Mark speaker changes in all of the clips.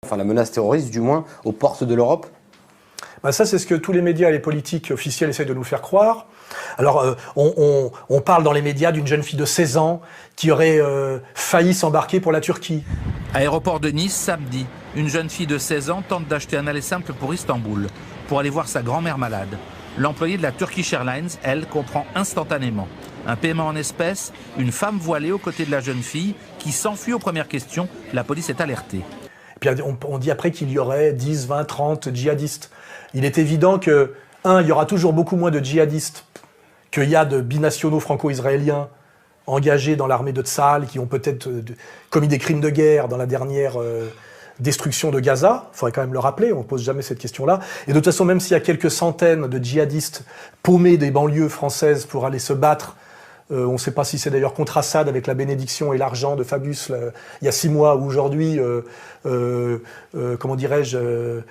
Speaker 1: enfin la menace terroriste du moins, aux portes de l'Europe?
Speaker 2: Ça, c'est ce que tous les médias et les politiques officiels essayent de nous faire croire. Alors, on parle dans les médias d'une jeune fille de 16 ans qui aurait failli s'embarquer pour la Turquie.
Speaker 3: Aéroport de Nice, samedi, une jeune fille de 16 ans tente d'acheter un aller simple pour Istanbul, pour aller voir sa grand-mère malade. L'employée de la Turkish Airlines, elle, comprend instantanément. Un paiement en espèces, une femme voilée aux côtés de la jeune fille qui s'enfuit aux premières questions. La police est alertée.
Speaker 2: Et puis on dit après qu'il y aurait 10, 20, 30 djihadistes. Il est évident que, il y aura toujours beaucoup moins de djihadistes qu'il y a de binationaux franco-israéliens engagés dans l'armée de Tsahal qui ont peut-être commis des crimes de guerre dans la dernière destruction de Gaza. Il faudrait quand même le rappeler, on ne pose jamais cette question-là. Et de toute façon, même s'il y a quelques centaines de djihadistes paumés des banlieues françaises pour aller se battre, on ne sait pas si c'est d'ailleurs contre Assad avec la bénédiction et l'argent de Fabius il y a 6 mois ou aujourd'hui,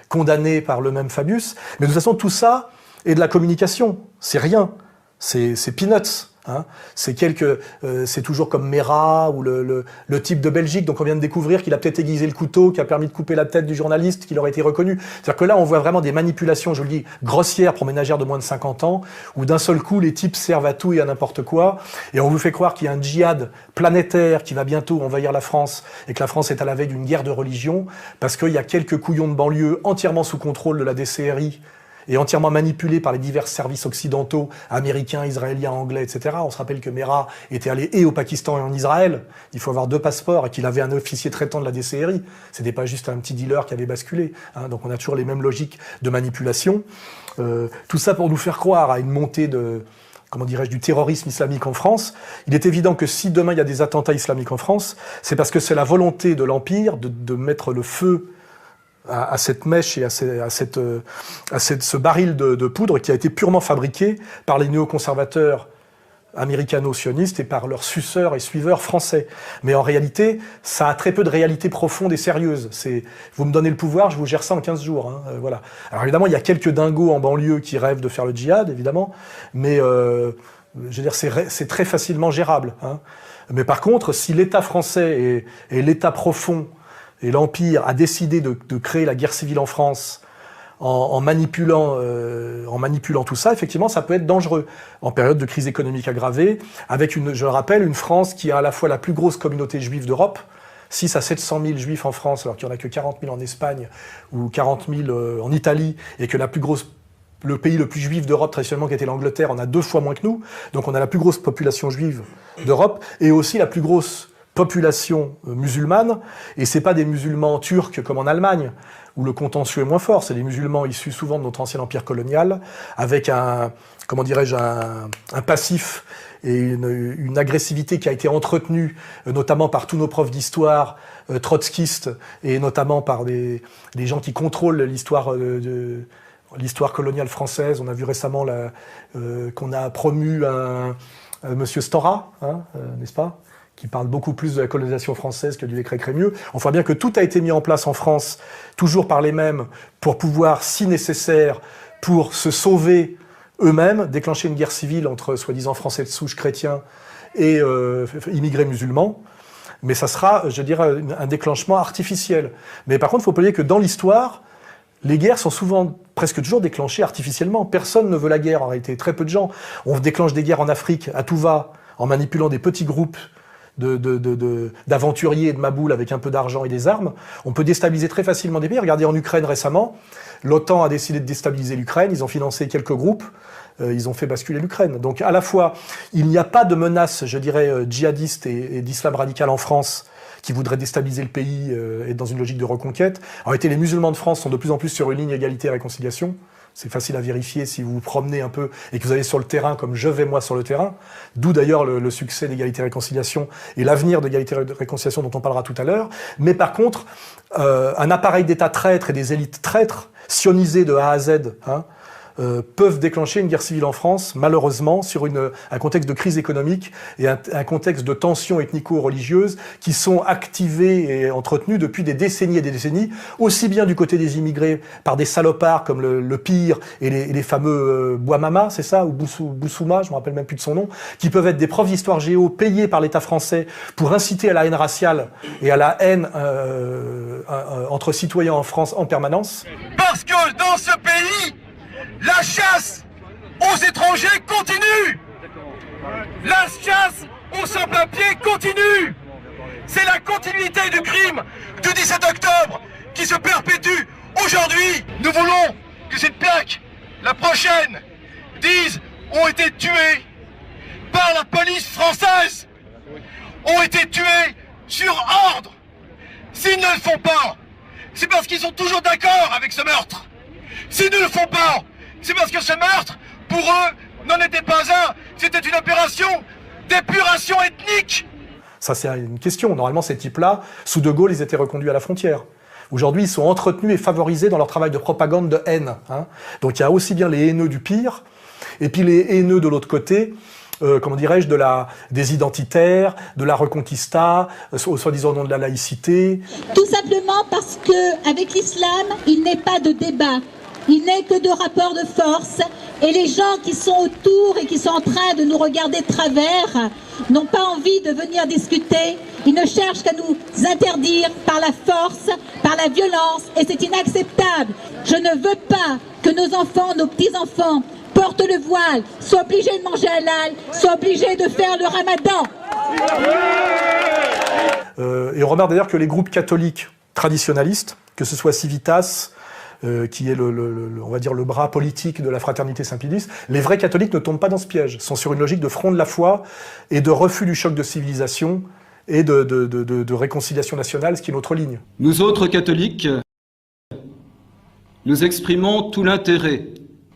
Speaker 2: condamné par le même Fabius. Mais de toute façon, tout ça est de la communication. C'est rien. C'est peanuts. C'est toujours comme Mera ou le type de Belgique, donc on vient de découvrir qu'il a peut-être aiguisé le couteau, qui a permis de couper la tête du journaliste, qu'il aurait été reconnu. C'est-à-dire que là, on voit vraiment des manipulations, je le dis, grossières pour ménagères de moins de 50 ans, où d'un seul coup, les types servent à tout et à n'importe quoi, et on vous fait croire qu'il y a un djihad planétaire qui va bientôt envahir la France, et que la France est à la veille d'une guerre de religion, parce qu'il y a quelques couillons de banlieue entièrement sous contrôle de la DCRI, et entièrement manipulé par les divers services occidentaux, américains, israéliens, anglais, etc. On se rappelle que Mera était allé et au Pakistan et en Israël. Il faut avoir 2 passeports et qu'il avait un officier traitant de la DCRI. C'était pas juste un petit dealer qui avait basculé. Donc on a toujours les mêmes logiques de manipulation. Tout ça pour nous faire croire à une montée du terrorisme islamique en France. Il est évident que si demain il y a des attentats islamiques en France, c'est parce que c'est la volonté de l'Empire de mettre le feu à cette mèche et à ce baril de poudre qui a été purement fabriqué par les néoconservateurs américano-sionistes et par leurs suceurs et suiveurs français. Mais en réalité, ça a très peu de réalité profonde et sérieuse. Vous me donnez le pouvoir, je vous gère ça en 15 jours. Voilà. Alors évidemment, il y a quelques dingos en banlieue qui rêvent de faire le djihad, évidemment, mais je veux dire, c'est très facilement gérable. Mais par contre, si l'État français et l'État profond et l'Empire a décidé de créer la guerre civile en France en manipulant tout ça, effectivement, ça peut être dangereux en période de crise économique aggravée, avec, je le rappelle, une France qui a à la fois la plus grosse communauté juive d'Europe, 6 à 700 000 juifs en France, alors qu'il n'y en a que 40 000 en Espagne ou 40 000 en Italie, et que le pays le plus juif d'Europe, traditionnellement, qui était l'Angleterre, en a 2 fois moins que nous. Donc on a la plus grosse population juive d'Europe, et aussi la plus grosse population musulmane, et c'est pas des musulmans turcs comme en Allemagne, où le contentieux est moins fort, c'est des musulmans issus souvent de notre ancien empire colonial, avec un passif et une agressivité qui a été entretenue, notamment par tous nos profs d'histoire trotskistes, et notamment par des gens qui contrôlent l'histoire coloniale française. On a vu récemment qu'on a promu un monsieur Stora, n'est-ce pas, qui parle beaucoup plus de la colonisation française que du décret Crémieux. On voit bien que tout a été mis en place en France, toujours par les mêmes, pour pouvoir, si nécessaire, pour se sauver eux-mêmes, déclencher une guerre civile entre soi-disant Français de souche chrétiens et immigrés musulmans. Mais ça sera, je dirais, un déclenchement artificiel. Mais par contre, il faut pas oublier que dans l'histoire, les guerres sont souvent, presque toujours déclenchées artificiellement. Personne ne veut la guerre, en réalité, très peu de gens. On déclenche des guerres en Afrique, à tout va, en manipulant des petits groupes d'aventuriers et de maboules avec un peu d'argent et des armes. On peut déstabiliser très facilement des pays. Regardez en Ukraine récemment, l'OTAN a décidé de déstabiliser l'Ukraine, ils ont financé quelques groupes, ils ont fait basculer l'Ukraine. Donc à la fois, il n'y a pas de menace, je dirais, djihadiste et d'islam radical en France qui voudrait déstabiliser le pays et être dans une logique de reconquête. En réalité, les musulmans de France sont de plus en plus sur une ligne égalité et réconciliation. C'est facile à vérifier si vous vous promenez un peu et que vous allez sur le terrain comme je vais moi sur le terrain. D'où d'ailleurs le succès d'égalité et réconciliation et l'avenir d'égalité et réconciliation dont on parlera tout à l'heure. Mais par contre, un appareil d'État traître et des élites traîtres, sionisées de A à Z, peuvent déclencher une guerre civile en France, malheureusement, sur un contexte de crise économique et un contexte de tensions ethnico-religieuses qui sont activées et entretenues depuis des décennies et des décennies, aussi bien du côté des immigrés par des salopards comme le Pire et les fameux Bouamama, c'est ça, ou Boussouma, je me rappelle même plus de son nom, qui peuvent être des profs d'histoire géo payés par l'État français pour inciter à la haine raciale et à la haine entre citoyens en France en permanence.
Speaker 4: Parce que dans ce pays, la chasse aux étrangers continue. La chasse aux sans-papiers continue. C'est la continuité du crime du 17 octobre qui se perpétue aujourd'hui. Nous voulons que cette plaque, la prochaine, dise ont été tués par la police française, ont été tués sur ordre. S'ils ne le font pas, c'est parce qu'ils sont toujours d'accord avec ce meurtre. S'ils ne le font pas, c'est parce que ce meurtre, pour eux, n'en était pas un. C'était une opération d'épuration ethnique.
Speaker 2: Ça, c'est une question. Normalement, ces types-là, sous De Gaulle, ils étaient reconduits à la frontière. Aujourd'hui, ils sont entretenus et favorisés dans leur travail de propagande de haine. Donc il y a aussi bien les haineux du Pire, et puis les haineux de l'autre côté, comment dirais-je, des identitaires, de la Reconquista, au soi-disant nom de la laïcité.
Speaker 5: Tout simplement parce que avec l'islam, il n'est pas de débat, il n'est que de rapport de force, et les gens qui sont autour et qui sont en train de nous regarder de travers n'ont pas envie de venir discuter. Ils ne cherchent qu'à nous interdire par la force, par la violence, et c'est inacceptable. Je ne veux pas que nos enfants, nos petits-enfants, portent le voile, soient obligés de manger halal, soient obligés de faire le ramadan.
Speaker 2: Et on remarque d'ailleurs que les groupes catholiques traditionnalistes, que ce soit Civitas, qui est on va dire le bras politique de la fraternité Saint-Pédis, les vrais catholiques ne tombent pas dans ce piège, sont sur une logique de front de la foi et de refus du choc de civilisation et de réconciliation nationale, ce qui est notre ligne.
Speaker 6: Nous autres catholiques, nous exprimons tout l'intérêt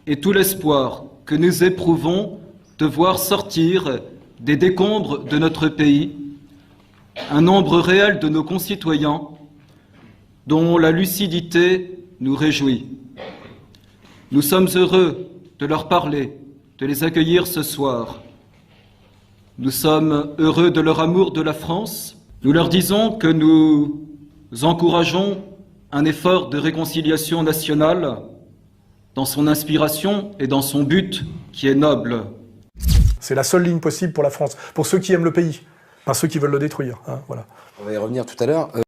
Speaker 6: et tout l'espoir que nous éprouvons de voir sortir des décombres de notre pays un nombre réel de nos concitoyens dont la lucidité nous réjouit. Nous sommes heureux de leur parler, de les accueillir ce soir. Nous sommes heureux de leur amour de la France. Nous leur disons que nous encourageons un effort de réconciliation nationale dans son inspiration et dans son but qui est noble.
Speaker 2: C'est la seule ligne possible pour la France, pour ceux qui aiment le pays, pas ceux qui veulent le détruire. Voilà.
Speaker 1: On va y revenir tout à l'heure.